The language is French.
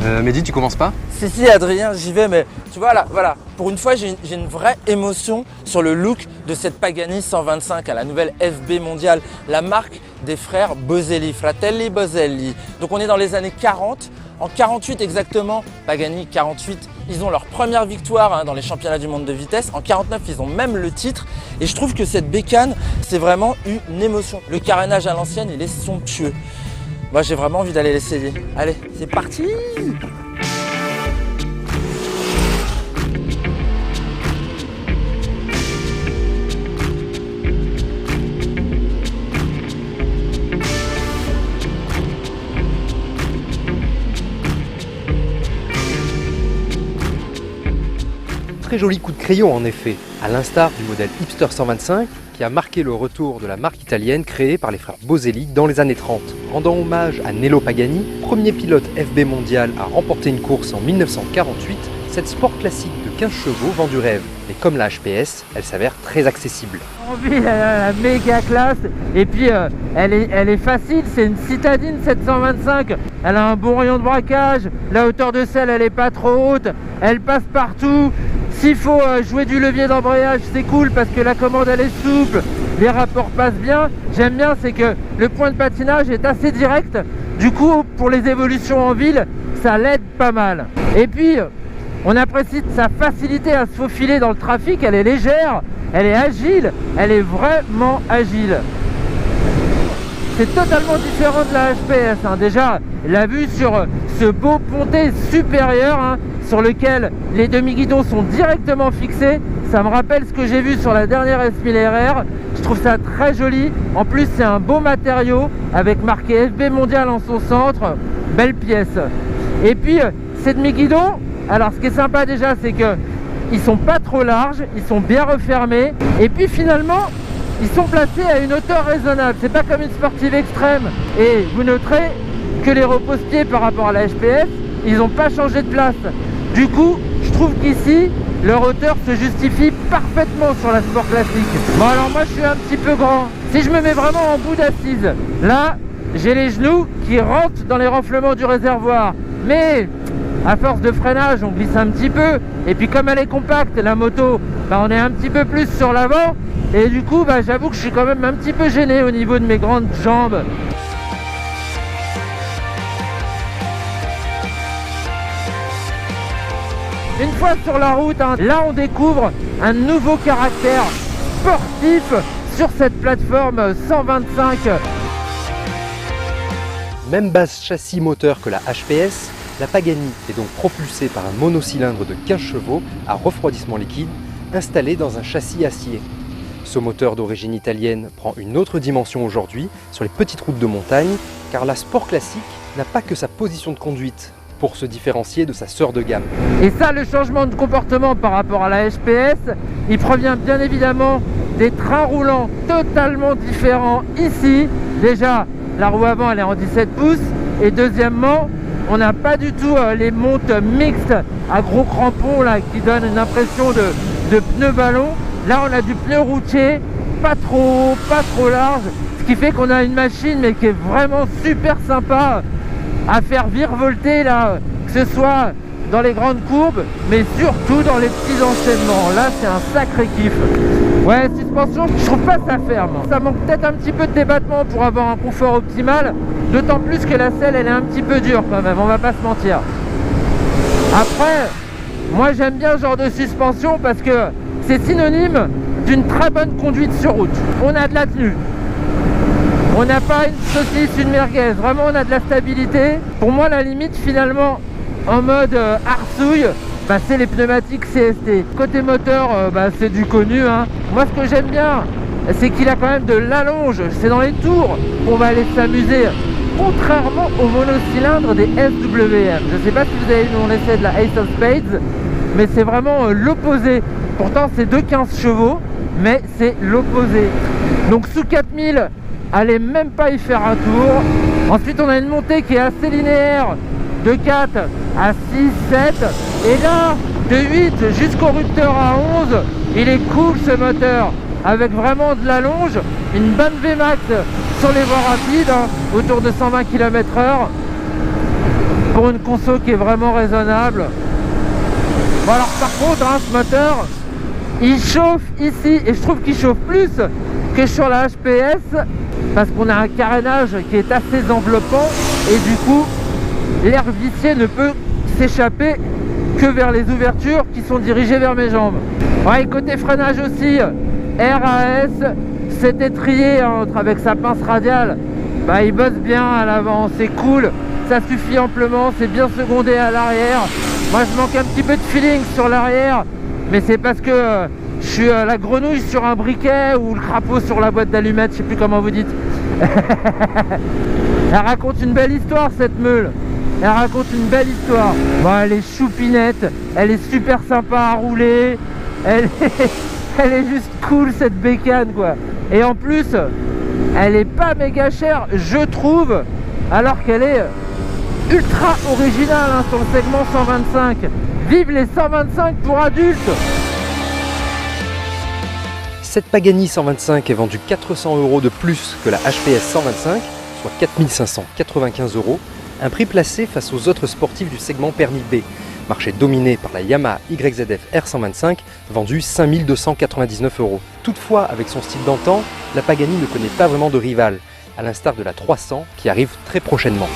Mehdi, tu commences pas? Si, Adrien, j'y vais, mais tu vois, là, voilà, pour une fois, j'ai une vraie émotion sur le look de cette Pagani 125, la nouvelle FB mondiale, la marque des frères Boselli, Fratelli Boselli. Donc on est dans les années 40, en 48 exactement, Pagani 48, ils ont leur première victoire dans les championnats du monde de vitesse. En 49, ils ont même le titre. Et je trouve que cette bécane, c'est vraiment une émotion. Le carénage à l'ancienne, il est somptueux. Moi, j'ai vraiment envie d'aller l'essayer. Allez, c'est parti! Très joli coup de crayon en effet, à l'instar du modèle Hipster 125 qui a marqué le retour de la marque italienne créée par les frères Boselli dans les années 30. Rendant hommage à Nello Pagani, premier pilote FB mondial à remporter une course en 1948, cette sport classique de 15 chevaux vend du rêve. Mais comme la HPS, elle s'avère très accessible. Elle a la méga classe et puis elle est facile, c'est une citadine 725. Elle a un bon rayon de braquage, la hauteur de selle elle est pas trop haute, elle passe partout. S'il faut jouer du levier d'embrayage, c'est cool parce que la commande elle est souple, les rapports passent bien. J'aime bien, c'est que le point de patinage est assez direct. Du coup, pour les évolutions en ville, ça l'aide pas mal. Et puis, on apprécie sa facilité à se faufiler dans le trafic. Elle est légère, elle est agile, elle est vraiment agile. C'est totalement différent de la HPS. Déjà, la vue sur ce beau pontet supérieur sur lequel les demi-guidons sont directement fixés, ça me rappelle ce que j'ai vu sur la dernière S1000RR. Je trouve ça très joli. En plus, c'est un beau matériau avec marqué FB mondial en son centre. Belle pièce. Et puis, ces demi-guidons, alors ce qui est sympa déjà, c'est que ils sont pas trop larges, ils sont bien refermés. Et puis finalement, ils sont placés à une hauteur raisonnable. C'est pas comme une sportive extrême. Et vous noterez que les repose-pieds par rapport à la HPS, ils n'ont pas changé de place. Du coup, je trouve qu'ici, leur hauteur se justifie parfaitement sur la sport classique. Bon alors moi je suis un petit peu grand. Si je me mets vraiment en bout d'assise, là, j'ai les genoux qui rentrent dans les renflements du réservoir. Mais à force de freinage, on glisse un petit peu. Et puis comme elle est compacte, la moto, on est un petit peu plus sur l'avant. Et du coup, j'avoue que je suis quand même un petit peu gêné au niveau de mes grandes jambes. Une fois sur la route, là on découvre un nouveau caractère sportif sur cette plateforme 125. Même base châssis moteur que la HPS, la Pagani est donc propulsée par un monocylindre de 15 chevaux à refroidissement liquide installé dans un châssis acier. Ce moteur d'origine italienne prend une autre dimension aujourd'hui sur les petites routes de montagne car la sport classique n'a pas que sa position de conduite pour se différencier de sa sœur de gamme. Et ça, le changement de comportement par rapport à la HPS, il provient bien évidemment des trains roulants totalement différents ici. Déjà, la roue avant elle est en 17 pouces et deuxièmement, on n'a pas du tout les montes mixtes à gros crampons là, qui donnent une impression de pneu ballon. Là, on a du pneu routier, pas trop large, ce qui fait qu'on a une machine mais qui est vraiment super sympa à faire virevolter là, que ce soit dans les grandes courbes, mais surtout dans les petits enchaînements. Là, c'est un sacré kiff. Ouais, suspension, je trouve pas ça ferme. Ça manque peut-être un petit peu de débattement pour avoir un confort optimal, d'autant plus que la selle, elle est un petit peu dure quand même, on va pas se mentir. Après, moi j'aime bien ce genre de suspension parce que c'est synonyme d'une très bonne conduite sur route. On a de la tenue. On n'a pas une saucisse, une merguez, vraiment on a de la stabilité. Pour moi la limite finalement en mode arsouille, c'est les pneumatiques CST. Côté moteur, c'est du connu. Moi ce que j'aime bien, c'est qu'il a quand même de l'allonge. C'est dans les tours qu'on va aller s'amuser. Contrairement au monocylindre des SWM. Je ne sais pas si vous avez vu mon essai de la Ace of Spades, mais c'est vraiment l'opposé. Pourtant c'est 2,15 chevaux, mais c'est l'opposé. Donc sous 4000, allez même pas y faire un tour. Ensuite on a une montée qui est assez linéaire de 4 à 6, 7 et là de 8 jusqu'au rupteur à 11. Il est cool ce moteur avec vraiment de l'allonge, une bonne Vmax sur les voies rapides autour de 120 km/h. Pour pour une conso qui est vraiment raisonnable. Bon alors par contre, hein, ce moteur, il chauffe ici, et je trouve qu'il chauffe plus que sur la HPS, parce qu'on a un carénage qui est assez enveloppant, et du coup, l'air vicié ne peut s'échapper que vers les ouvertures qui sont dirigées vers mes jambes. Ouais, et côté freinage aussi, RAS, cet étrier avec sa pince radiale, bah, il bosse bien à l'avant, c'est cool, ça suffit amplement, c'est bien secondé à l'arrière. Moi je manque un petit peu de feeling sur l'arrière, mais c'est parce que je suis la grenouille sur un briquet ou le crapaud sur la boîte d'allumettes, je sais plus comment vous dites. Elle raconte une belle histoire cette meule. Elle raconte une belle histoire. Bon, elle est choupinette, elle est super sympa à rouler, elle est juste cool cette bécane quoi. Et en plus, elle est pas méga chère, je trouve, alors qu'elle est ultra originale hein, sur le segment 125. Vive les 125 pour adultes! Cette Pagani 125 est vendue 400 € de plus que la HPS 125, soit 4 595 €, un prix placé face aux autres sportifs du segment permis B, marché dominé par la Yamaha YZF R125, vendue 5 299 €. Toutefois, avec son style d'antan, la Pagani ne connaît pas vraiment de rival, à l'instar de la 300 qui arrive très prochainement.